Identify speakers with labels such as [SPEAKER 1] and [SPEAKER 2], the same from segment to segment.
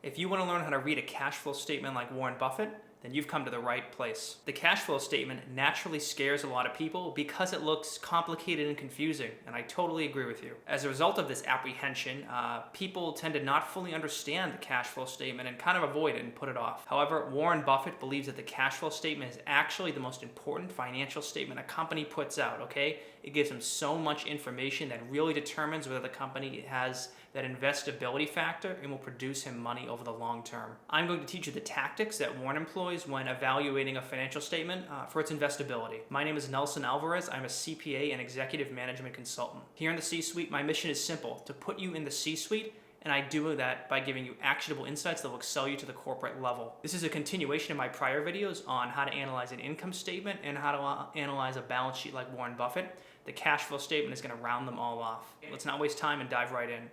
[SPEAKER 1] If you want to learn how to read a cash flow statement like Warren Buffett, then you've come to the right place. The cash flow statement naturally scares a lot of people because it looks complicated and confusing, and I totally agree with you. As a result of this apprehension, people tend to not fully understand the cash flow statement and kind of avoid it and put it off. However, Warren Buffett believes that the cash flow statement is actually the most important financial statement a company puts out, okay? It gives them so much information that really determines whether the company has that investability factor and will produce him money over the long term. I'm going to teach you the tactics that Warren employs when evaluating a financial statement for its investability. My name is Nelson Alvarez. I'm a CPA and executive management consultant. Here in the C-suite, my mission is simple: to put you in the C-suite, and I do that by giving you actionable insights that will excel you to the corporate level. This is a continuation of my prior videos on how to analyze an income statement and how to analyze a balance sheet like Warren Buffett. The cash flow statement is going to round them all off. Let's not waste time and dive right in.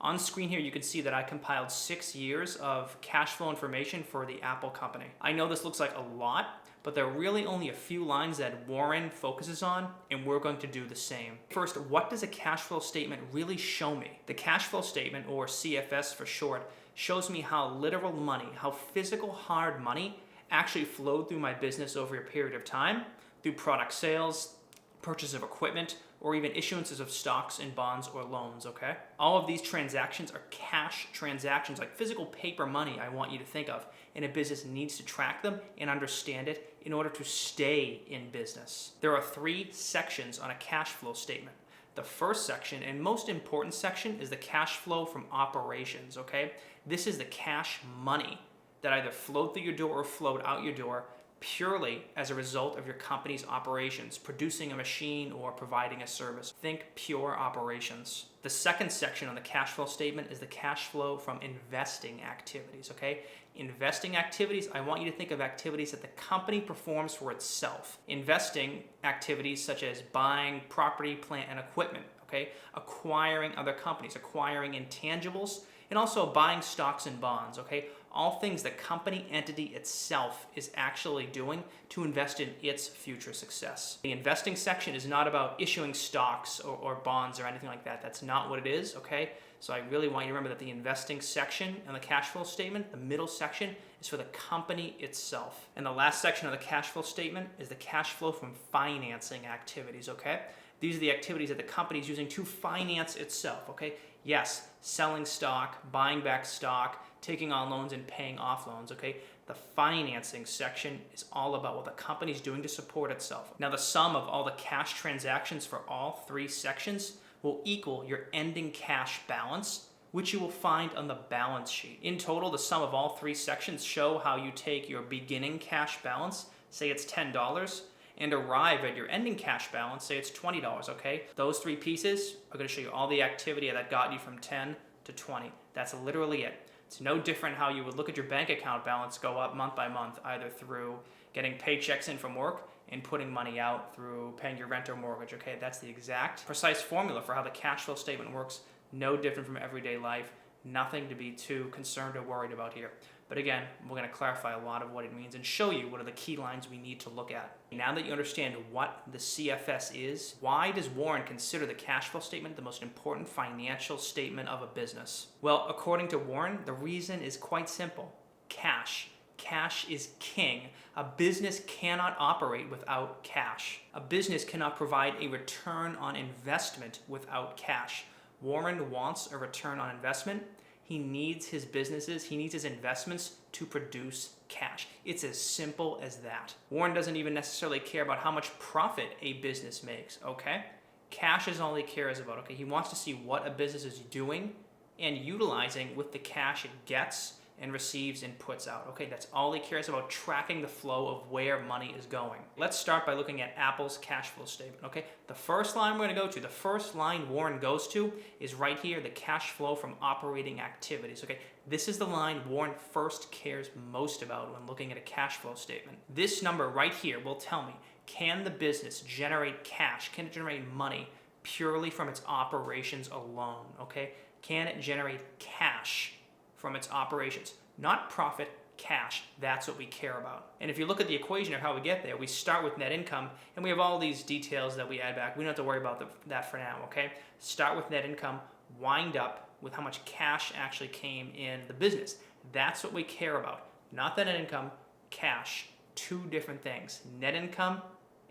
[SPEAKER 1] On screen here, you can see that I compiled 6 years of cash flow information for the Apple company. I know this looks like a lot, but there are really only a few lines that Warren focuses on, and we're going to do the same. First, what does a cash flow statement really show me? The cash flow statement, or CFS for short, shows me how literal money, how physical hard money actually flowed through my business over a period of time, through product sales, purchase of equipment, or even issuances of stocks and bonds or loans, okay? All of these transactions are cash transactions, like physical paper money I want you to think of, and a business needs to track them and understand it in order to stay in business. There are 3 sections on a cash flow statement. The first section, and most important section, is the cash flow from operations, okay? This is the cash money that either flowed through your door or flowed out your door purely as a result of your company's operations, producing a machine or providing a service. Think pure operations. The second section on the cash flow statement is the cash flow from investing activities, okay? Investing activities, I want you to think of activities that the company performs for itself. Investing activities such as buying property, plant, and equipment, okay? Acquiring other companies, acquiring intangibles, and also buying stocks and bonds, okay? All things the company entity itself is actually doing to invest in its future success. The investing section is not about issuing stocks or bonds or anything like that. That's not what it is, okay? So I really want you to remember that the investing section and the cash flow statement, the middle section, is for the company itself. And the last section of the cash flow statement is the cash flow from financing activities, okay? These are the activities that the company is using to finance itself, okay? Yes, selling stock, buying back stock, taking on loans and paying off loans, okay? The financing section is all about what the company is doing to support itself. Now, the sum of all the cash transactions for all 3 sections will equal your ending cash balance, which you will find on the balance sheet. In total, the sum of all 3 sections show how you take your beginning cash balance, say it's $10, and arrive at your ending cash balance, say it's $20, okay? Those 3 pieces are gonna show you all the activity that got you from 10 to 20. That's literally it. It's no different how you would look at your bank account balance go up month by month, either through getting paychecks in from work and putting money out through paying your rent or mortgage, okay? That's the exact precise formula for how the cash flow statement works. No different from everyday life. Nothing to be too concerned or worried about here. But again, we're going to clarify a lot of what it means and show you what are the key lines we need to look at. Now that you understand what the CFS is, why does Warren consider the cash flow statement the most important financial statement of a business? Well, according to Warren, the reason is quite simple. Cash. Cash is king. A business cannot operate without cash. A business cannot provide a return on investment without cash. Warren wants a return on investment. He needs his businesses, he needs his investments to produce cash. It's as simple as that. Warren doesn't even necessarily care about how much profit a business makes, okay? Cash is all he cares about, okay? He wants to see what a business is doing and utilizing with the cash it gets and receives and puts out, okay? That's all he cares about, tracking the flow of where money is going. Let's start by looking at Apple's cash flow statement, okay? The first line we're gonna go to, the first line Warren goes to is right here, the cash flow from operating activities, okay? This is the line Warren first cares most about when looking at a cash flow statement. This number right here will tell me, can the business generate cash? Can it generate money purely from its operations alone, okay? Can it generate cash from its operations? Not profit, cash. That's what we care about. And if you look at the equation of how we get there, we start with net income, and we have all these details that we add back. We don't have to worry about that for now, okay? Start with net income, wind up with how much cash actually came in the business. That's what we care about. Not the net income, cash. Two different things. Net income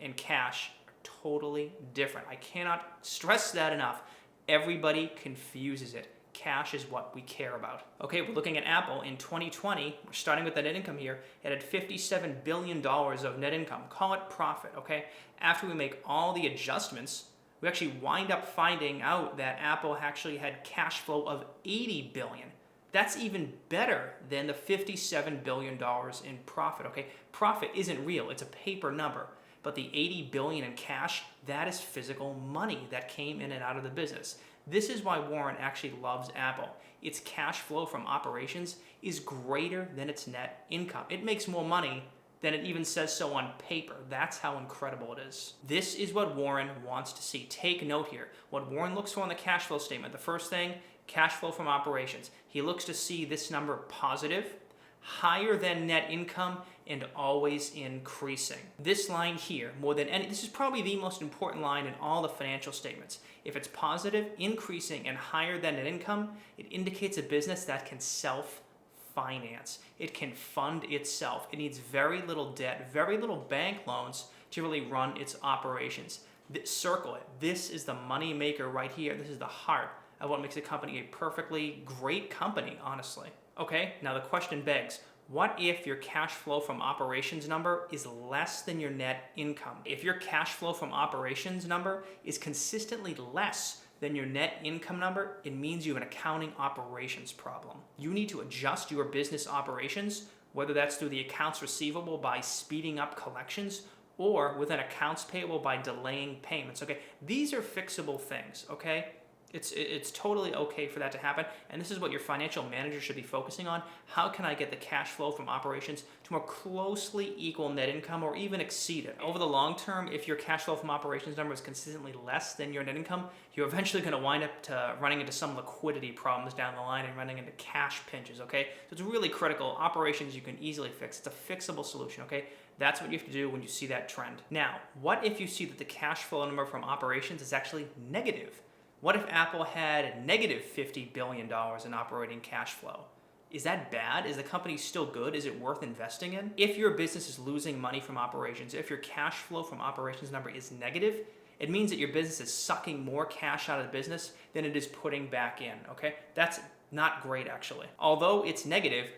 [SPEAKER 1] and cash are totally different. I cannot stress that enough. Everybody confuses it. Cash is what we care about. Okay, we're looking at Apple in 2020. We're starting with the net income here. It had $57 billion of net income. Call it profit, okay? After we make all the adjustments, we actually wind up finding out that Apple actually had cash flow of $80 billion. That's even better than the $57 billion in profit, okay? Profit isn't real, it's a paper number. But the $80 billion in cash, that is physical money that came in and out of the business. This is why Warren actually loves Apple. Its cash flow from operations is greater than its net income. It makes more money than it even says so on paper. That's how incredible it is. This is what Warren wants to see. Take note here. What Warren looks for on the cash flow statement, the first thing, cash flow from operations. He looks to see this number positive, higher than net income, and always increasing. This line here, more than any, this is probably the most important line in all the financial statements. If it's positive, increasing, and higher than net income, it indicates a business that can self-finance. It can fund itself. It needs very little debt, very little bank loans to really run its operations. Circle it. This is the money maker right here. This is the heart of what makes a company a perfectly great company, honestly. Okay, now the question begs, what if your cash flow from operations number is less than your net income? If your cash flow from operations number is consistently less than your net income number, it means you have an accounting operations problem. You need to adjust your business operations, whether that's through the accounts receivable by speeding up collections or with an accounts payable by delaying payments, okay? These are fixable things, okay? It's totally okay for that to happen, and this is what your financial manager should be focusing on. How can I get the cash flow from operations to more closely equal net income or even exceed it? Over the long term, if your cash flow from operations number is consistently less than your net income, you're eventually going to wind up running into some liquidity problems down the line and running into cash pinches, okay? So it's really critical. Operations you can easily fix. It's a fixable solution, okay? That's what you have to do when you see that trend. Now, what if you see that the cash flow number from operations is actually negative? What if Apple had negative $50 billion in operating cash flow? Is that bad? Is the company still good? Is it worth investing in? If your business is losing money from operations, if your cash flow from operations number is negative, it means that your business is sucking more cash out of the business than it is putting back in, okay? That's not great, actually. Although it's negative,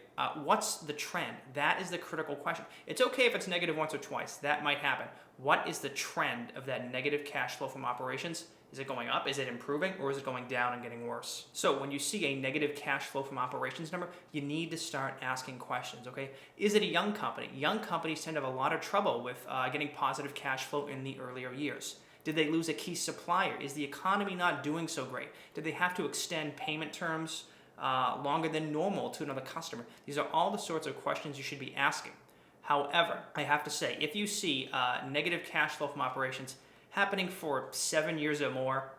[SPEAKER 1] what's the trend? That is the critical question. It's okay if it's negative once or twice. That might happen. What is the trend of that negative cash flow from operations? Is it going up? Is it improving? Or is it going down and getting worse? So when you see a negative cash flow from operations number, you need to start asking questions, okay? Is it a young company? Young companies tend to have a lot of trouble with getting positive cash flow in the earlier years. Did they lose a key supplier? Is the economy not doing so great? Did they have to extend payment terms longer than normal to another customer? These are all the sorts of questions you should be asking. However, I have to say, if you see negative cash flow from operations happening for 7 years or more,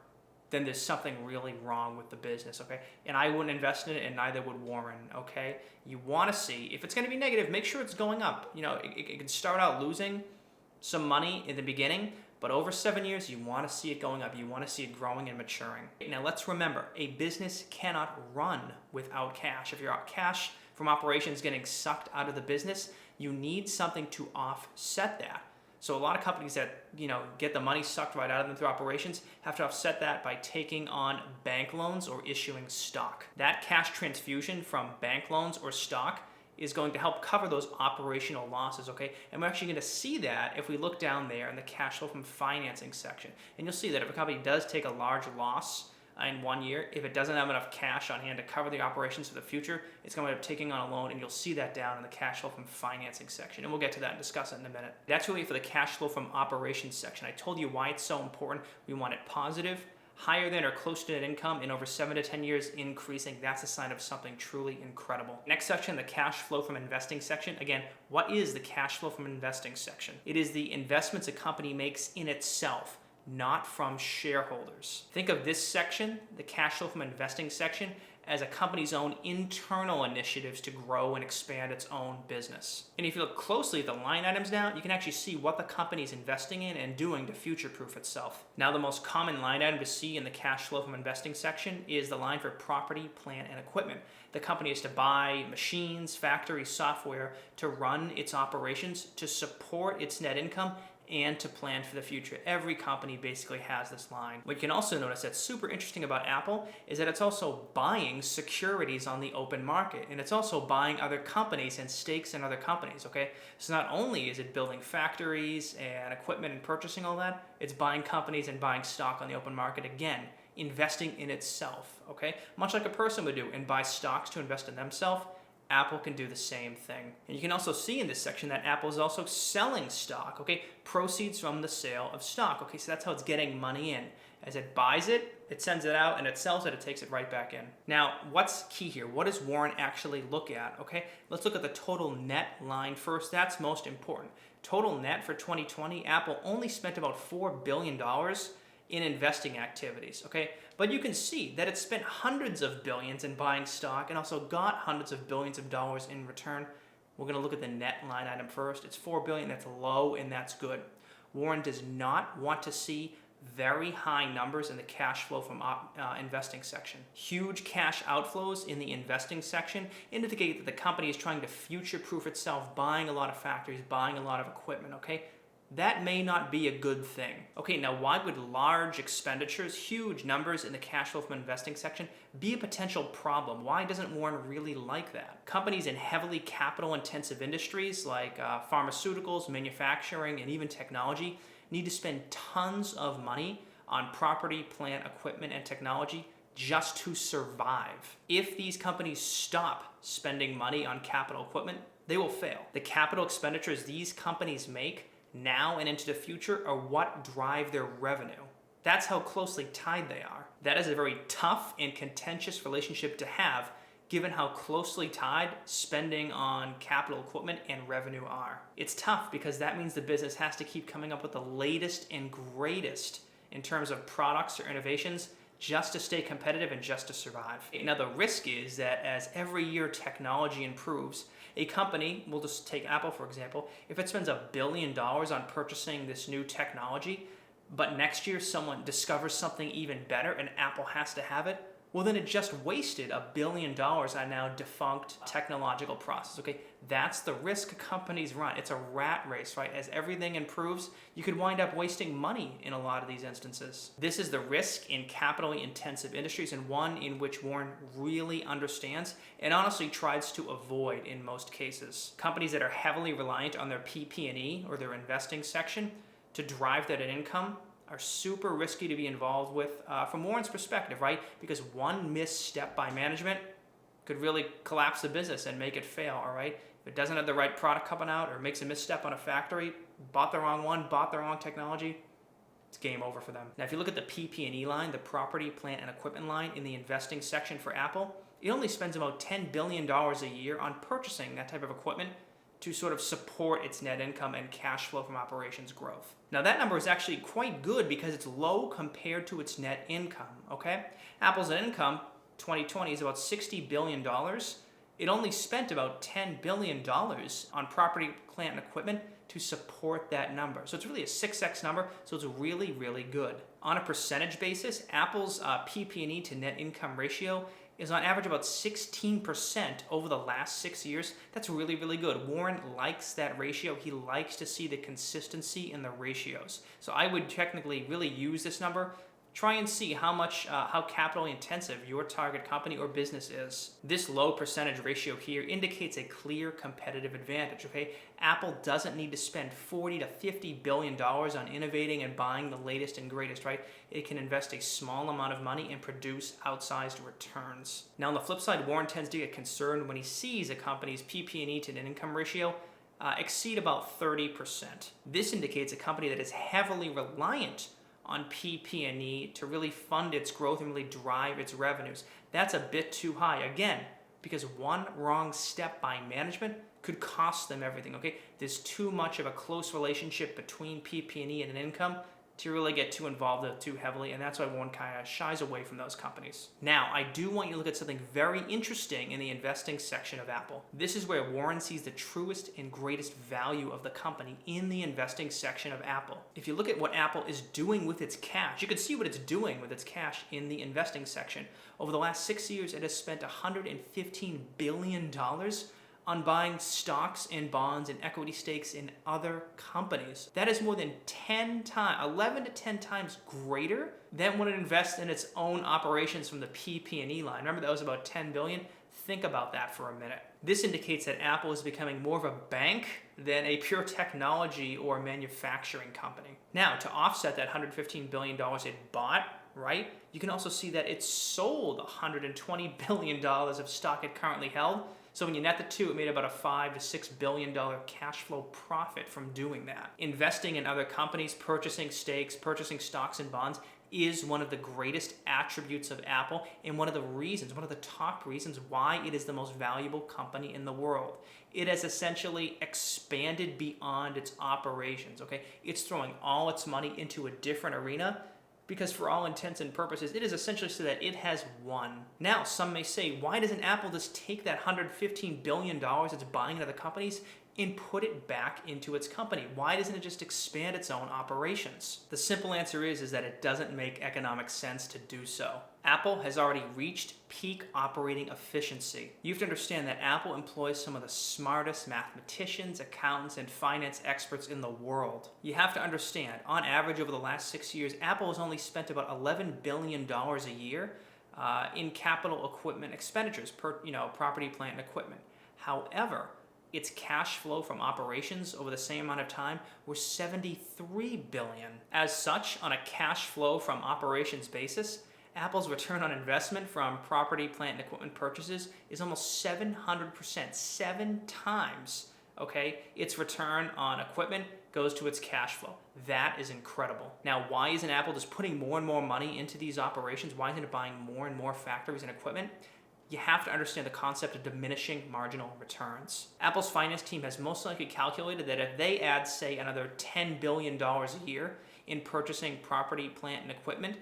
[SPEAKER 1] then there's something really wrong with the business, okay? And I wouldn't invest in it, and neither would Warren, okay? You want to see, if it's going to be negative, make sure it's going up. You know, it can start out losing some money in the beginning, but over 7 years, you want to see it going up. You want to see it growing and maturing. Now, let's remember, a business cannot run without cash. If your cash from operations getting sucked out of the business, you need something to offset that. So a lot of companies that, get the money sucked right out of them through operations have to offset that by taking on bank loans or issuing stock. That cash transfusion from bank loans or stock is going to help cover those operational losses, okay? And we're actually going to see that if we look down there in the cash flow from financing section. And you'll see that if a company does take a large loss in 1 year, if it doesn't have enough cash on hand to cover the operations for the future, it's going to end up taking on a loan, and you'll see that down in the cash flow from financing section. And we'll get to that and discuss it in a minute. That's really for the cash flow from operations section. I told you why it's so important. We want it positive, higher than or close to net income, in over 7 to 10 years increasing. That's a sign of something truly incredible. Next section, the cash flow from investing section. Again, what is the cash flow from investing section? It is the investments a company makes in itself, not from shareholders. Think of this section, the cash flow from investing section, as a company's own internal initiatives to grow and expand its own business. And if you look closely at the line items now, you can actually see what the company is investing in and doing to future-proof itself. Now, the most common line item to see in the cash flow from investing section is the line for property, plant, and equipment. The company is to buy machines, factory software to run its operations, to support its net income, and to plan for the future. Every company basically has this line. What you can also notice that's super interesting about Apple is that it's also buying securities on the open market, and it's also buying other companies and stakes in other companies, okay? So not only is it building factories and equipment and purchasing all that, it's buying companies and buying stock on the open market again, investing in itself, okay? Much like a person would do and buy stocks to invest in themselves, Apple can do the same thing. And you can also see in this section that Apple is also selling stock, okay? Proceeds from the sale of stock, okay? So that's how it's getting money in. As it buys it, it sends it out, and it sells it, it takes it right back in. Now, what's key here? What does Warren actually look at, okay? Let's look at the total net line first. That's most important. Total net for 2020, Apple only spent about $4 billion in investing activities, okay? But you can see that it spent hundreds of billions in buying stock and also got hundreds of billions of dollars in return. We're gonna look at the net line item first. It's $4 billion, that's low and that's good. Warren does not want to see very high numbers in the cash flow from investing section. Huge cash outflows in the investing section indicate that the company is trying to future-proof itself, buying a lot of factories, buying a lot of equipment, okay? That may not be a good thing. Okay, now why would large expenditures, huge numbers in the cash flow from investing section be a potential problem? Why doesn't Warren really like that? Companies in heavily capital-intensive industries like pharmaceuticals, manufacturing, and even technology need to spend tons of money on property, plant, equipment, and technology just to survive. If these companies stop spending money on capital equipment, they will fail. The capital expenditures these companies make now and into the future are what drive their revenue. That's how closely tied they are. That is a very tough and contentious relationship to have, given how closely tied spending on capital equipment and revenue are. It's tough because that means the business has to keep coming up with the latest and greatest in terms of products or innovations just to stay competitive and just to survive. Now the risk is that as every year technology improves, a company, we'll just take Apple for example, if it spends $1 billion on purchasing this new technology, but next year someone discovers something even better and Apple has to have it, well then it just wasted $1 billion on now defunct technological process, okay? That's the risk companies run. It's a rat race, right? As everything improves, you could wind up wasting money in a lot of these instances. This is the risk in capitally intensive industries and one in which Warren really understands and honestly tries to avoid in most cases. Companies that are heavily reliant on their PP&E or their investing section to drive that income are super risky to be involved with from Warren's perspective, right? Because one misstep by management could really collapse the business and make it fail, all right? If it doesn't have the right product coming out or makes a misstep on a factory, bought the wrong one, bought the wrong technology, it's game over for them. Now, if you look at the PP&E line, the property, plant, and equipment line in the investing section for Apple, it only spends about $10 billion a year on purchasing that type of equipment to sort of support its net income and cash flow from operations growth. Now that number is actually quite good because it's low compared to its net income, okay? Apple's net income, 2020, is about $60 billion. It only spent about $10 billion on property, plant, and equipment to support that number. So it's really a 6x number, so it's really, really good. On a percentage basis, Apple's PP&E to net income ratio is on average about 16% over the last 6 years. That's really, really good. Warren likes that ratio. He likes to see the consistency in the ratios. So I would technically really use this number. Try and see how capital intensive your target company or business is. This low percentage ratio here indicates a clear competitive advantage, okay? Apple doesn't need to spend $40 to $50 billion on innovating and buying the latest and greatest, right? It can invest a small amount of money and produce outsized returns. Now on the flip side, Warren tends to get concerned when he sees a company's PP&E to net income ratio exceed about 30%. This indicates a company that is heavily reliant on PP&E to really fund its growth and really drive its revenues. That's a bit too high, again, because one wrong step by management could cost them everything, okay? There's too much of a close relationship between PP&E and an income to really get too involved too heavily, and that's why Warren kind of shies away from those companies. Now, I do want you to look at something very interesting in the investing section of Apple. This is where Warren sees the truest and greatest value of the company in the investing section of Apple. If you look at what Apple is doing with its cash, you can see what it's doing with its cash in the investing section. Over the last 6 years, it has spent $115 billion on buying stocks and bonds and equity stakes in other companies. That is more than 11 to 10 times greater than when it invests in its own operations from the PP&E line. Remember, that was about $10 billion? Think about that for a minute. This indicates that Apple is becoming more of a bank than a pure technology or manufacturing company. Now, to offset that $115 billion it bought, right, you can also see that it sold $120 billion of stock it currently held. So when you net the two, it made about a $5 to $6 billion cash flow profit from doing that. Investing in other companies, purchasing stakes, purchasing stocks and bonds is one of the greatest attributes of Apple and one of the top reasons why it is the most valuable company in the world. It has essentially expanded beyond its operations, okay? It's throwing all its money into a different arena because for all intents and purposes, it is essentially so that it has won. Now, some may say, why doesn't Apple just take that $115 billion it's buying into other companies and put it back into its company? Why doesn't it just expand its own operations? The simple answer is that it doesn't make economic sense to do so. Apple has already reached peak operating efficiency. You have to understand that Apple employs some of the smartest mathematicians, accountants, and finance experts in the world. You have to understand, on average over the last 6 years, Apple has only spent about $11 billion a year in capital equipment expenditures, property, plant, and equipment. However, its cash flow from operations over the same amount of time was $73 billion. As such, on a cash flow from operations basis, Apple's return on investment from property, plant, and equipment purchases is almost 700%, 7 times, okay? Its return on equipment goes to its cash flow. That is incredible. Now, why isn't Apple just putting more and more money into these operations? Why isn't it buying more and more factories and equipment? You have to understand the concept of diminishing marginal returns. Apple's finance team has most likely calculated that if they add, say, another $10 billion a year in purchasing property, plant, and equipment,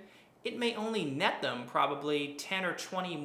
[SPEAKER 1] it may only net them probably 10 or 20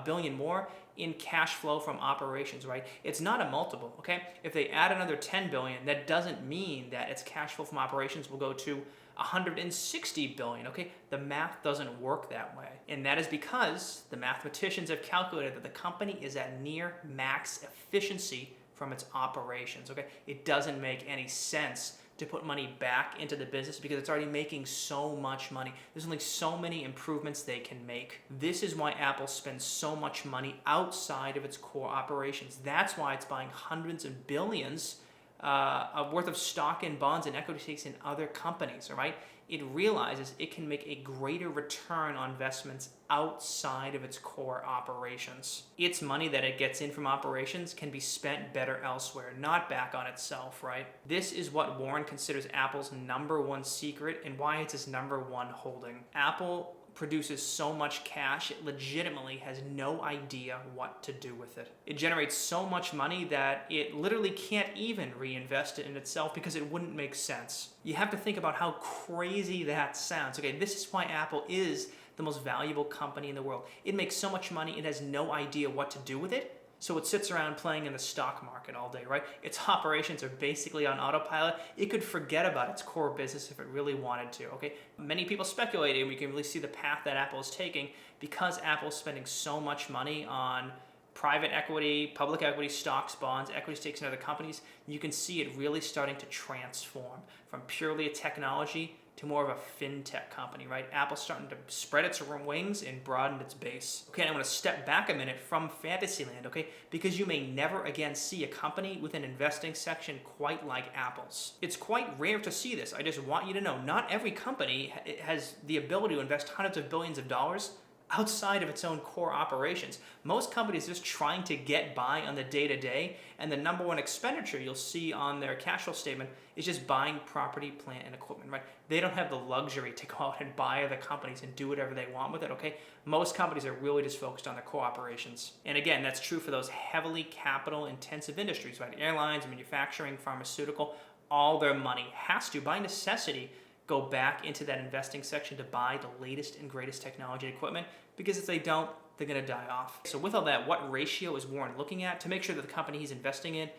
[SPEAKER 1] billion more in cash flow from operations, right? It's not a multiple, okay? If they add another 10 billion, that doesn't mean that its cash flow from operations will go to 160 billion, okay? The math doesn't work that way. And that is because the mathematicians have calculated that the company is at near max efficiency from its operations, okay? It doesn't make any sense to put money back into the business because it's already making so much money. There's only so many improvements they can make. This is why Apple spends so much money outside of its core operations. That's why it's buying hundreds of billions worth of stock and bonds and equity stakes in other companies, all right? It realizes it can make a greater return on investments outside of its core operations. Its money that it gets in from operations can be spent better elsewhere, not back on itself, right? This is what Warren considers Apple's #1 secret and why it's his #1 holding. Apple produces so much cash, it legitimately has no idea what to do with it. It generates so much money that it literally can't even reinvest it in itself because it wouldn't make sense. You have to think about how crazy that sounds. Okay, this is why Apple is the most valuable company in the world. It makes so much money, it has no idea what to do with it. So it sits around playing in the stock market all day, right? Its operations are basically on autopilot. It could forget about its core business if it really wanted to, okay? Many people speculate, and we can really see the path that Apple is taking because Apple's spending so much money on private equity, public equity, stocks, bonds, equity stakes in other companies. You can see it really starting to transform from purely a technology to more of a fintech company, right? Apple's starting to spread its wings and broaden its base. Okay, I want to step back a minute from Fantasyland, okay? Because you may never again see a company with an investing section quite like Apple's. It's quite rare to see this. I just want you to know, not every company has the ability to invest hundreds of billions of dollars outside of its own core operations. Most companies are just trying to get by on the day-to-day, and the #1 expenditure you'll see on their cash flow statement is just buying property, plant, and equipment, right? They don't have the luxury to go out and buy other companies and do whatever they want with it, okay? Most companies are really just focused on their core operations. And again, that's true for those heavily capital-intensive industries, right? Airlines, manufacturing, pharmaceutical, all their money has to, by necessity, go back into that investing section to buy the latest and greatest technology and equipment, because if they don't, they're going to die off. So with all that, what ratio is Warren looking at to make sure that the company he's investing in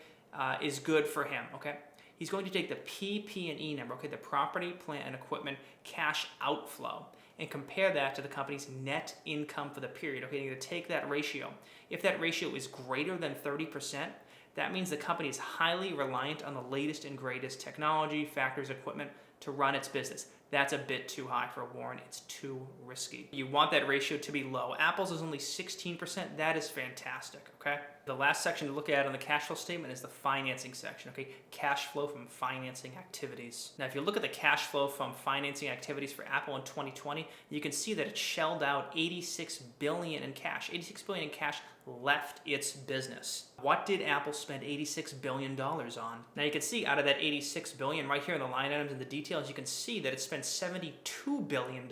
[SPEAKER 1] is good for him, okay? He's going to take the PP&E number, okay, the property, plant, and equipment cash outflow, and compare that to the company's net income for the period. Okay, you're going to take that ratio. If that ratio is greater than 30%, that means the company is highly reliant on the latest and greatest technology, factors, equipment to run its business. That's a bit too high for Warren. It's too risky. You want that ratio to be low. Apple's is only 16%. That is fantastic, okay? The last section to look at on the cash flow statement is the financing section, okay? Cash flow from financing activities. Now, if you look at the cash flow from financing activities for Apple in 2020, you can see that it shelled out $86 billion in cash. $86 billion in cash left its business. What did Apple spend $86 billion on? Now you can see out of that $86 billion right here in the line items and the details, you can see that it spent $72 billion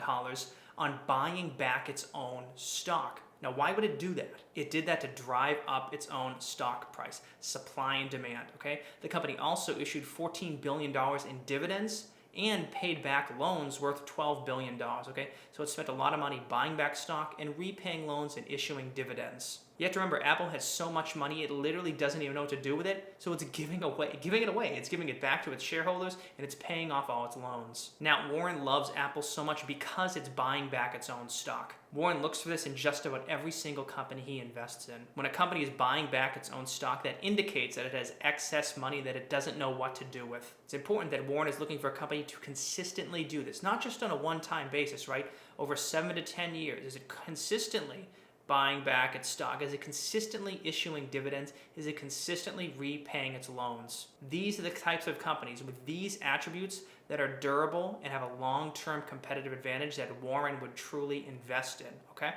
[SPEAKER 1] on buying back its own stock. Now, why would it do that? It did that to drive up its own stock price, supply and demand, okay? The company also issued $14 billion in dividends and paid back loans worth $12 billion, okay? So it spent a lot of money buying back stock and repaying loans and issuing dividends. You have to remember, Apple has so much money, it literally doesn't even know what to do with it, so it's giving it away. It's giving it back to its shareholders, and it's paying off all its loans. Now, Warren loves Apple so much because it's buying back its own stock. Warren looks for this in just about every single company he invests in. When a company is buying back its own stock, that indicates that it has excess money that it doesn't know what to do with. It's important that Warren is looking for a company to consistently do this, not just on a one-time basis, right? Over 7 to 10 years. Is it consistently buying back its stock? Is it consistently issuing dividends? Is it consistently repaying its loans? These are the types of companies with these attributes that are durable and have a long-term competitive advantage that Warren would truly invest in, okay?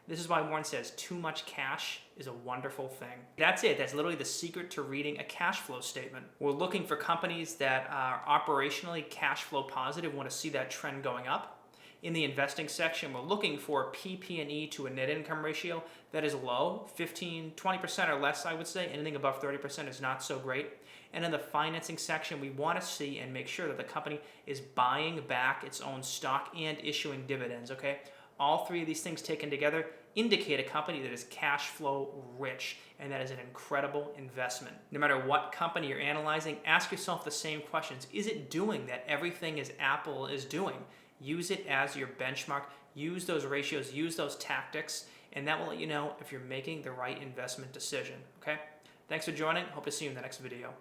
[SPEAKER 1] This is why Warren says too much cash is a wonderful thing. That's it. That's literally the secret to reading a cash flow statement. We're looking for companies that are operationally cash flow positive, want to see that trend going up. In the investing section, we're looking for PP&E to a net income ratio that is low, 20% or less, I would say. Anything above 30% is not so great. And in the financing section, we want to see and make sure that the company is buying back its own stock and issuing dividends, okay? All three of these things taken together indicate a company that is cash flow rich, and that is an incredible investment. No matter what company you're analyzing, ask yourself the same questions. Is it doing that everything as Apple is doing? Use it as your benchmark. Use those ratios, use those tactics, and that will let you know if you're making the right investment decision, okay? Thanks for joining. Hope to see you in the next video.